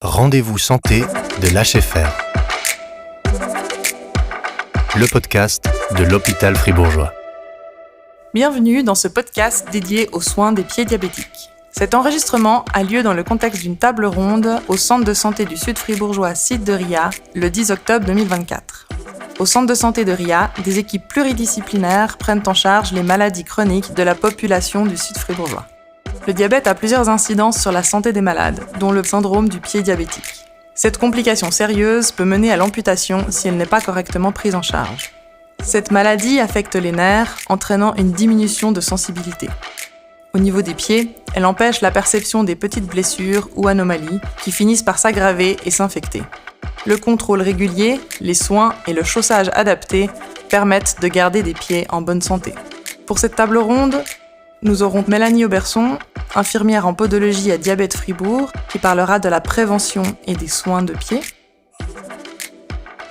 Rendez-vous santé de l'HFR, le podcast de l'hôpital fribourgeois. Bienvenue dans ce podcast dédié aux soins des pieds diabétiques. Cet enregistrement a lieu dans le contexte d'une table ronde au centre de santé du Sud fribourgeois site de Ria, le 10 octobre 2024. Au centre de santé de Ria, des équipes pluridisciplinaires prennent en charge les maladies chroniques de la population du Sud fribourgeois. Le diabète a plusieurs incidences sur la santé des malades, dont le syndrome du pied diabétique. Cette complication sérieuse peut mener à l'amputation si elle n'est pas correctement prise en charge. Cette maladie affecte les nerfs, entraînant une diminution de sensibilité. Au niveau des pieds, elle empêche la perception des petites blessures ou anomalies qui finissent par s'aggraver et s'infecter. Le contrôle régulier, les soins et le chaussage adapté permettent de garder des pieds en bonne santé. Pour cette table ronde, nous aurons Mélanie Auberson, infirmière en podologie à Diabète Fribourg, qui parlera de la prévention et des soins de pied,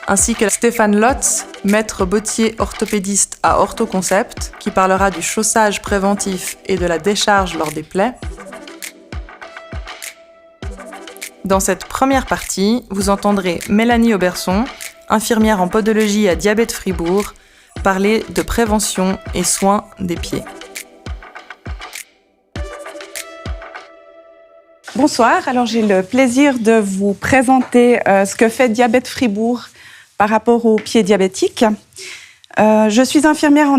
ainsi que Stéphane Lotz, maître bottier orthopédiste à Orthoconcept, qui parlera du chaussage préventif et de la décharge lors des plaies. Dans cette première partie, vous entendrez Mélanie Auberson, infirmière en podologie à Diabète Fribourg, parler de prévention et soins des pieds. Bonsoir, alors j'ai le plaisir de vous présenter ce que fait Diabète Fribourg par rapport aux pieds diabétiques. Je suis infirmière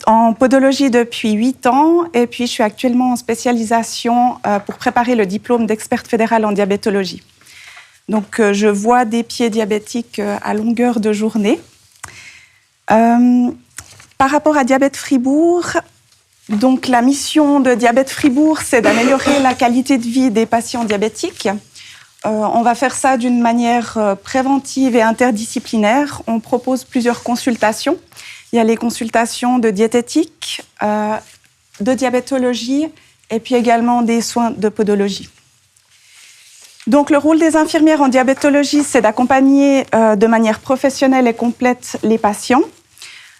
en podologie depuis 8 ans et puis je suis actuellement en spécialisation pour préparer le diplôme d'experte fédérale en diabétologie. Donc je vois des pieds diabétiques à longueur de journée. Par rapport à Diabète Fribourg, donc la mission de Diabète Fribourg, c'est d'améliorer la qualité de vie des patients diabétiques. On va faire ça d'une manière préventive et interdisciplinaire. On propose plusieurs consultations. Il y a les consultations de diététique, de diabétologie et puis également des soins de podologie. Donc le rôle des infirmières en diabétologie, c'est d'accompagner de manière professionnelle et complète les patients.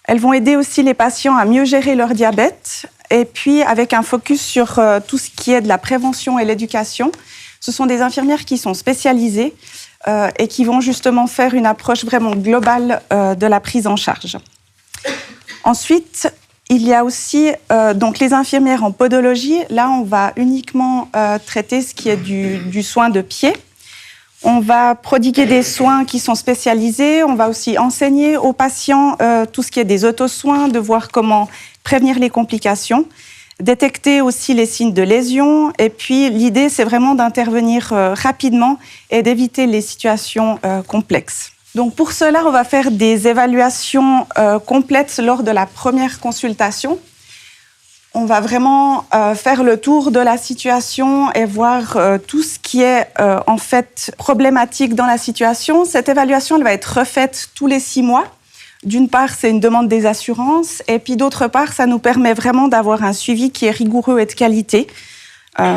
Elles vont aider aussi les patients à mieux gérer leur diabète et puis avec un focus sur tout ce qui est de la prévention et l'éducation. Ce sont des infirmières qui sont spécialisées et qui vont justement faire une approche vraiment globale de la prise en charge. Ensuite, il y a aussi donc les infirmières en podologie. Là, on va uniquement traiter ce qui est du soin de pied. On va prodiguer des soins qui sont spécialisés. On va aussi enseigner aux patients tout ce qui est des auto-soins, de voir comment prévenir les complications, détecter aussi les signes de lésions. Et puis, l'idée, c'est vraiment d'intervenir rapidement et d'éviter les situations complexes. Donc, pour cela, on va faire des évaluations complètes lors de la première consultation. On va vraiment faire le tour de la situation et voir tout ce qui est en fait problématique dans la situation. Cette évaluation, elle va être refaite tous les 6 mois. D'une part, c'est une demande des assurances et puis d'autre part, ça nous permet vraiment d'avoir un suivi qui est rigoureux et de qualité.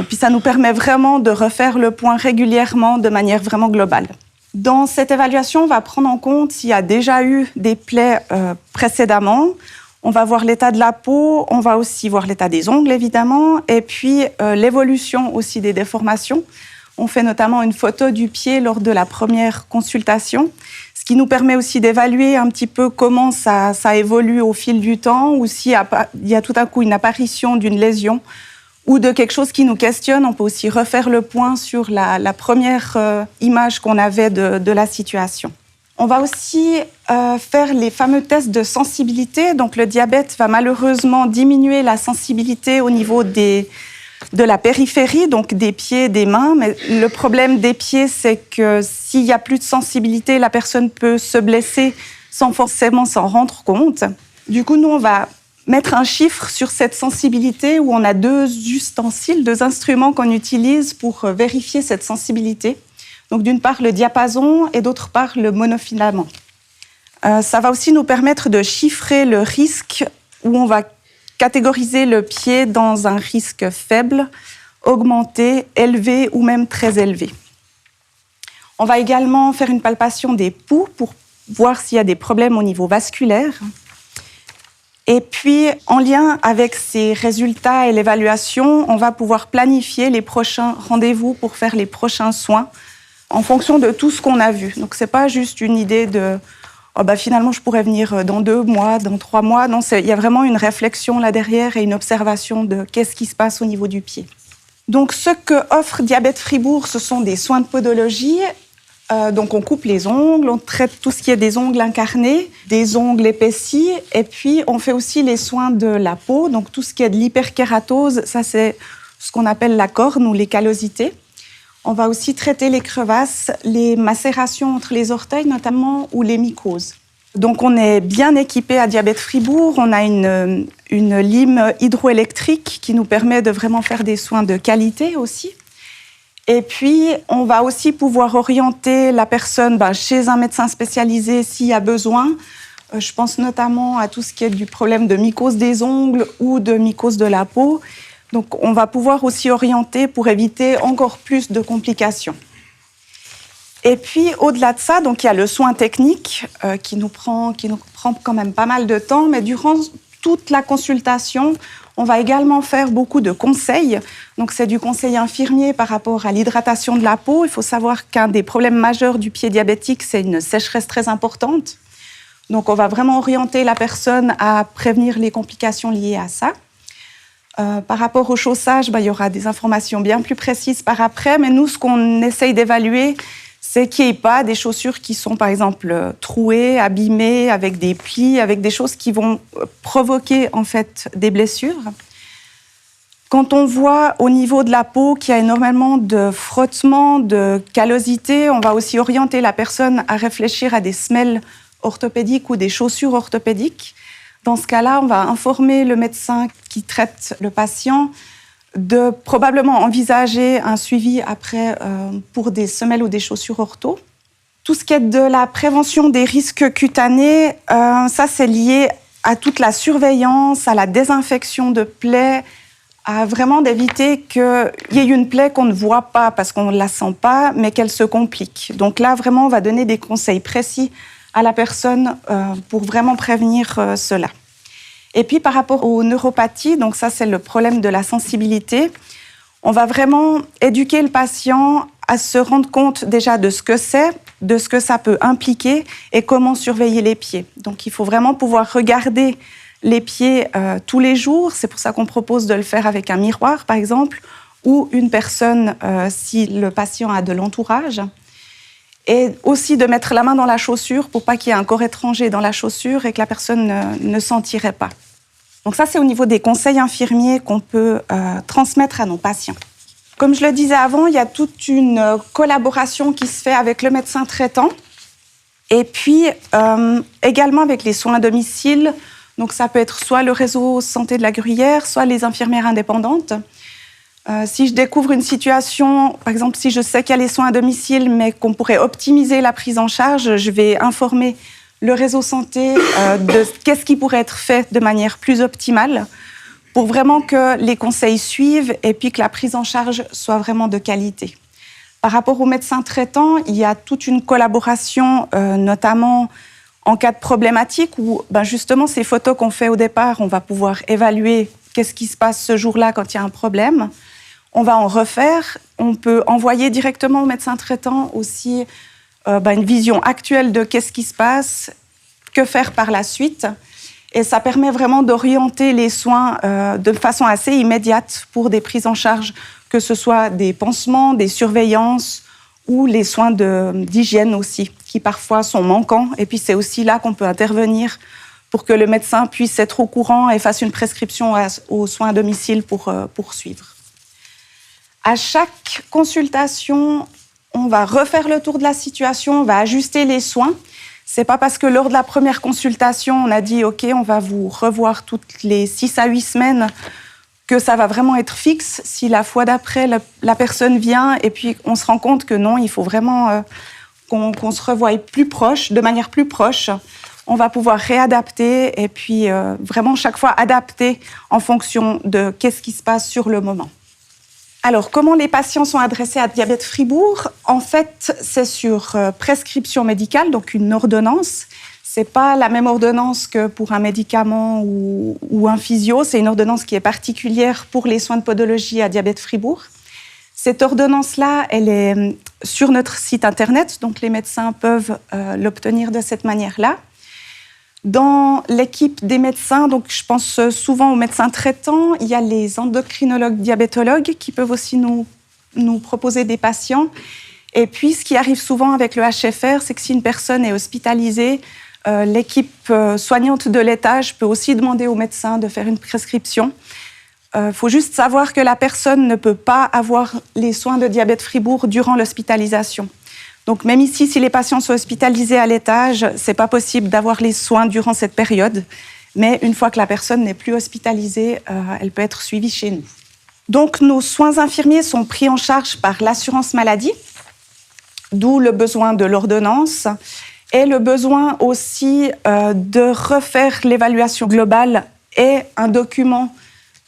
Puis ça nous permet vraiment de refaire le point régulièrement de manière vraiment globale. Dans cette évaluation, on va prendre en compte s'il y a déjà eu des plaies précédemment. On va voir l'état de la peau, on va aussi voir l'état des ongles, évidemment, et puis l'évolution aussi des déformations. On fait notamment une photo du pied lors de la première consultation, ce qui nous permet aussi d'évaluer un petit peu comment ça évolue au fil du temps, ou s'il y a tout à coup une apparition d'une lésion ou de quelque chose qui nous questionne. On peut aussi refaire le point sur la première image qu'on avait de la situation. On va aussi faire les fameux tests de sensibilité. Donc, le diabète va malheureusement diminuer la sensibilité au niveau de la périphérie, donc des pieds, des mains. Mais le problème des pieds, c'est que s'il n'y a plus de sensibilité, la personne peut se blesser sans forcément s'en rendre compte. Du coup, nous, on va mettre un chiffre sur cette sensibilité où on a 2 ustensiles, 2 instruments qu'on utilise pour vérifier cette sensibilité. Donc, d'une part, le diapason et d'autre part, le monofilament. Ça va aussi nous permettre de chiffrer le risque où on va catégoriser le pied dans un risque faible, augmenté, élevé ou même très élevé. On va également faire une palpation des poux pour voir s'il y a des problèmes au niveau vasculaire. Et puis, en lien avec ces résultats et l'évaluation, on va pouvoir planifier les prochains rendez-vous pour faire les prochains soins en fonction de tout ce qu'on a vu. Donc, ce n'est pas juste une idée de finalement, je pourrais venir dans 2 mois, dans 3 mois. Non, il y a vraiment une réflexion là derrière et une observation de qu'est-ce qui se passe au niveau du pied. Donc, ce que offre Diabète Fribourg, ce sont des soins de podologie. Donc, on coupe les ongles, on traite tout ce qui est des ongles incarnés, des ongles épaissis, et puis on fait aussi les soins de la peau. Donc, tout ce qui est de l'hyperkératose, ça c'est ce qu'on appelle la corne ou les callosités. On va aussi traiter les crevasses, les macérations entre les orteils notamment, ou les mycoses. Donc, on est bien équipé à Diabète Fribourg. On a une lime hydroélectrique qui nous permet de vraiment faire des soins de qualité aussi. Et puis, on va aussi pouvoir orienter la personne chez un médecin spécialisé s'il y a besoin. Je pense notamment à tout ce qui est du problème de mycose des ongles ou de mycose de la peau. Donc, on va pouvoir aussi orienter pour éviter encore plus de complications. Et puis, au-delà de ça, donc, il y a le soin technique qui nous prend quand même pas mal de temps, mais durant toute la consultation, on va également faire beaucoup de conseils. Donc, c'est du conseil infirmier par rapport à l'hydratation de la peau. Il faut savoir qu'un des problèmes majeurs du pied diabétique, c'est une sécheresse très importante. Donc, on va vraiment orienter la personne à prévenir les complications liées à ça. Par rapport au chaussage, il y aura des informations bien plus précises par après, mais nous, ce qu'on essaye d'évaluer, c'est qu'il n'y ait pas des chaussures qui sont, par exemple, trouées, abîmées, avec des plis, avec des choses qui vont provoquer, en fait, des blessures. Quand on voit au niveau de la peau qu'il y a énormément de frottements, de callosité, on va aussi orienter la personne à réfléchir à des semelles orthopédiques ou des chaussures orthopédiques. Dans ce cas-là, on va informer le médecin qui traite le patient de probablement envisager un suivi après pour des semelles ou des chaussures ortho. Tout ce qui est de la prévention des risques cutanés, ça c'est lié à toute la surveillance, à la désinfection de plaies, à vraiment d'éviter qu'il y ait une plaie qu'on ne voit pas parce qu'on ne la sent pas, mais qu'elle se complique. Donc là, vraiment, on va donner des conseils précis à la personne pour vraiment prévenir cela. Et puis, par rapport aux neuropathies, donc ça, c'est le problème de la sensibilité, on va vraiment éduquer le patient à se rendre compte déjà de ce que c'est, de ce que ça peut impliquer et comment surveiller les pieds. Donc, il faut vraiment pouvoir regarder les pieds tous les jours. C'est pour ça qu'on propose de le faire avec un miroir, par exemple, ou une personne si le patient a de l'entourage. Et aussi de mettre la main dans la chaussure pour pas qu'il y ait un corps étranger dans la chaussure et que la personne ne sentirait pas. Donc ça, c'est au niveau des conseils infirmiers qu'on peut transmettre à nos patients. Comme je le disais avant, il y a toute une collaboration qui se fait avec le médecin traitant et puis également avec les soins à domicile. Donc ça peut être soit le réseau santé de la Gruyère, soit les infirmières indépendantes. Si je découvre une situation, par exemple, si je sais qu'il y a les soins à domicile, mais qu'on pourrait optimiser la prise en charge, je vais informer le réseau santé de qu'est-ce qui pourrait être fait de manière plus optimale pour vraiment que les conseils suivent et puis que la prise en charge soit vraiment de qualité. Par rapport aux médecins traitants, il y a toute une collaboration, notamment en cas de problématique où justement ces photos qu'on fait au départ, on va pouvoir évaluer qu'est-ce qui se passe ce jour-là quand il y a un problème. On va en refaire. On peut envoyer directement au médecin traitant aussi une vision actuelle de qu'est-ce qui se passe, que faire par la suite. Et ça permet vraiment d'orienter les soins de façon assez immédiate pour des prises en charge, que ce soit des pansements, des surveillances ou les soins d'hygiène aussi, qui parfois sont manquants. Et puis c'est aussi là qu'on peut intervenir pour que le médecin puisse être au courant et fasse une prescription aux soins à domicile pour poursuivre. À chaque consultation, on va refaire le tour de la situation, on va ajuster les soins. C'est pas parce que lors de la première consultation, on a dit « OK, on va vous revoir toutes les 6 à 8 semaines » que ça va vraiment être fixe. Si la fois d'après, la personne vient et puis on se rend compte que non, il faut vraiment qu'on se revoie plus proche, de manière plus proche, on va pouvoir réadapter et puis vraiment chaque fois adapter en fonction de qu'est-ce qui se passe sur le moment. Alors, comment les patients sont adressés à Diabète Fribourg? En fait, c'est sur prescription médicale, donc une ordonnance. Ce n'est pas la même ordonnance que pour un médicament ou un physio. C'est une ordonnance qui est particulière pour les soins de podologie à Diabète Fribourg. Cette ordonnance-là, elle est sur notre site internet, donc les médecins peuvent l'obtenir de cette manière-là. Dans l'équipe des médecins, donc je pense souvent aux médecins traitants, il y a les endocrinologues diabétologues qui peuvent aussi nous proposer des patients. Et puis, ce qui arrive souvent avec le HFR, c'est que si une personne est hospitalisée, l'équipe soignante de l'étage peut aussi demander au médecin de faire une prescription. Faut juste savoir que la personne ne peut pas avoir les soins de Diabète Fribourg durant l'hospitalisation. Donc, même ici, si les patients sont hospitalisés à l'étage, c'est pas possible d'avoir les soins durant cette période. Mais une fois que la personne n'est plus hospitalisée, elle peut être suivie chez nous. Donc, nos soins infirmiers sont pris en charge par l'assurance maladie, d'où le besoin de l'ordonnance et le besoin aussi de refaire l'évaluation globale et un document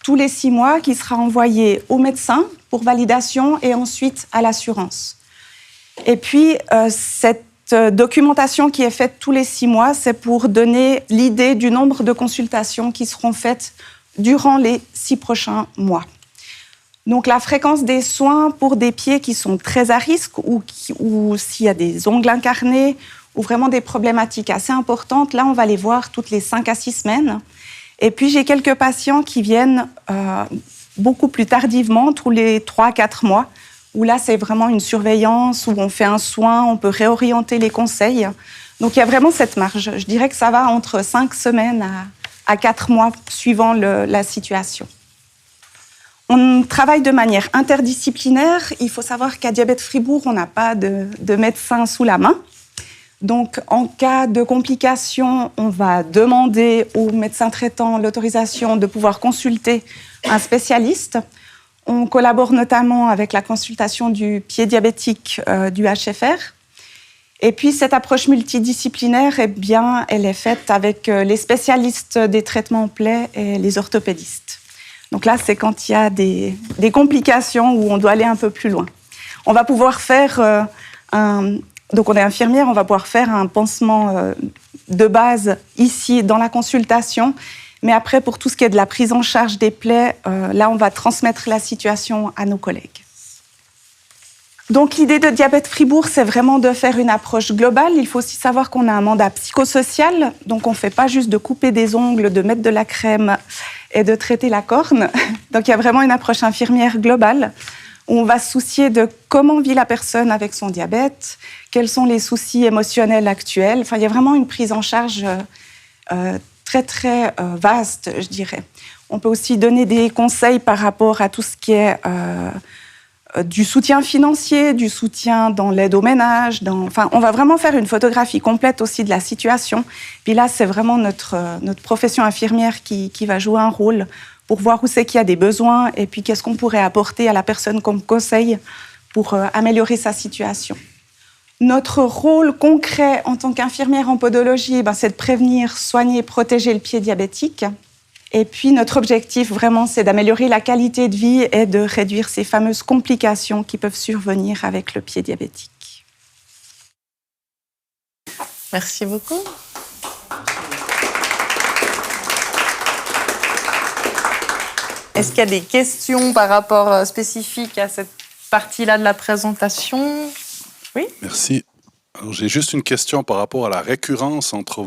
tous les 6 mois qui sera envoyé au médecin pour validation et ensuite à l'assurance. Et puis, cette documentation qui est faite tous les 6 mois, c'est pour donner l'idée du nombre de consultations qui seront faites durant les 6 prochains mois. Donc, la fréquence des soins pour des pieds qui sont très à risque ou s'il y a des ongles incarnés ou vraiment des problématiques assez importantes, là, on va les voir toutes les 5 à 6 semaines. Et puis, j'ai quelques patients qui viennent beaucoup plus tardivement, tous les 3 à 4 mois, où là, c'est vraiment une surveillance, où on fait un soin, on peut réorienter les conseils. Donc, il y a vraiment cette marge. Je dirais que ça va entre 5 semaines à 4 mois, suivant la situation. On travaille de manière interdisciplinaire. Il faut savoir qu'à Diabète Fribourg, on n'a pas de médecin sous la main. Donc, en cas de complications, on va demander au médecin traitant l'autorisation de pouvoir consulter un spécialiste. On collabore notamment avec la consultation du pied diabétique du HFR. Et puis, cette approche multidisciplinaire, eh bien, elle est faite avec les spécialistes des traitements plaies et les orthopédistes. Donc là, c'est quand il y a des complications où on doit aller un peu plus loin. On va pouvoir faire donc on est infirmière, on va pouvoir faire un pansement de base ici dans la consultation. Mais après, pour tout ce qui est de la prise en charge des plaies, là, on va transmettre la situation à nos collègues. Donc, l'idée de Diabète Fribourg, c'est vraiment de faire une approche globale. Il faut aussi savoir qu'on a un mandat psychosocial. Donc, on ne fait pas juste de couper des ongles, de mettre de la crème et de traiter la corne. Donc, il y a vraiment une approche infirmière globale où on va se soucier de comment vit la personne avec son diabète, quels sont les soucis émotionnels actuels. Enfin, il y a vraiment une prise en charge très, très vaste, je dirais. On peut aussi donner des conseils par rapport à tout ce qui est du soutien financier, du soutien dans l'aide au ménage. Enfin, on va vraiment faire une photographie complète aussi de la situation. Puis là, c'est vraiment notre profession infirmière qui va jouer un rôle pour voir où c'est qu'il y a des besoins et puis qu'est-ce qu'on pourrait apporter à la personne comme conseil pour améliorer sa situation. Notre rôle concret en tant qu'infirmière en podologie, c'est de prévenir, soigner, protéger le pied diabétique. Et puis notre objectif vraiment, c'est d'améliorer la qualité de vie et de réduire ces fameuses complications qui peuvent survenir avec le pied diabétique. Merci beaucoup. Est-ce qu'il y a des questions par rapport spécifiques à cette partie-là de la présentation ? Oui ? Merci. Alors, j'ai juste une question par rapport à la récurrence entre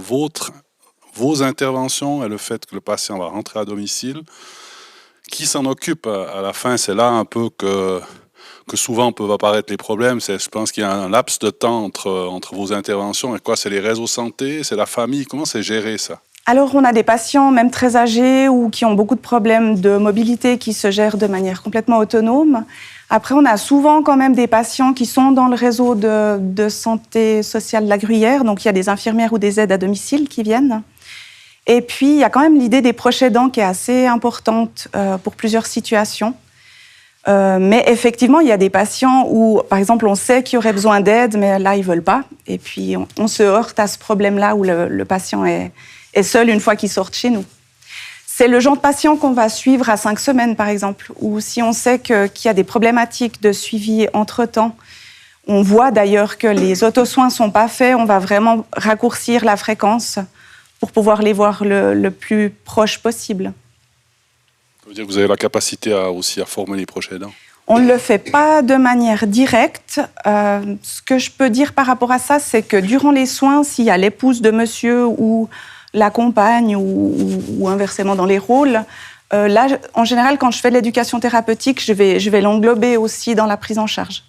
vos interventions et le fait que le patient va rentrer à domicile. Qui s'en occupe à la fin? C'est là un peu que souvent peuvent apparaître les problèmes. Je pense qu'il y a un laps de temps entre vos interventions. Et quoi, c'est les réseaux santé, c'est la famille. Comment c'est géré ça? Alors, on a des patients, même très âgés, ou qui ont beaucoup de problèmes de mobilité, qui se gèrent de manière complètement autonome. Après, on a souvent quand même des patients qui sont dans le réseau de santé sociale de la Gruyère. Donc, il y a des infirmières ou des aides à domicile qui viennent. Et puis, il y a quand même l'idée des proches aidants qui est assez importante pour plusieurs situations. Mais effectivement, il y a des patients où, par exemple, on sait qu'il y aurait besoin d'aide, mais là, ils ne veulent pas. Et puis, on se heurte à ce problème-là où le patient est seul une fois qu'il sort de chez nous. C'est le genre de patient qu'on va suivre à 5 semaines, par exemple, ou si on sait qu'il y a des problématiques de suivi entre-temps. On voit d'ailleurs que les autosoins ne sont pas faits, on va vraiment raccourcir la fréquence pour pouvoir les voir le plus proche possible. Ça veut dire que vous avez la capacité aussi à former les proches aidants? On ne le fait pas de manière directe. Ce que je peux dire par rapport à ça, c'est que durant les soins, s'il y a l'épouse de monsieur ou la compagne ou inversement dans les rôles, là, en général, quand je fais de l'éducation thérapeutique, je vais l'englober aussi dans la prise en charge.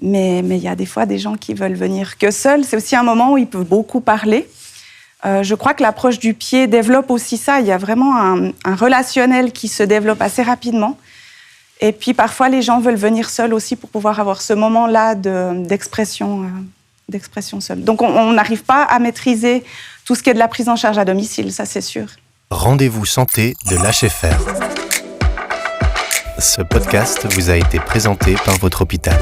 Mais il y a des fois des gens qui veulent venir que seuls. C'est aussi un moment où ils peuvent beaucoup parler. Je crois que l'approche du pied développe aussi ça. Il y a vraiment un relationnel qui se développe assez rapidement. Et puis parfois, les gens veulent venir seuls aussi pour pouvoir avoir ce moment-là d'expression seule. Donc on n'arrive pas à maîtriser tout ce qui est de la prise en charge à domicile, ça c'est sûr. Rendez-vous santé de l'HFR. Ce podcast vous a été présenté par votre hôpital.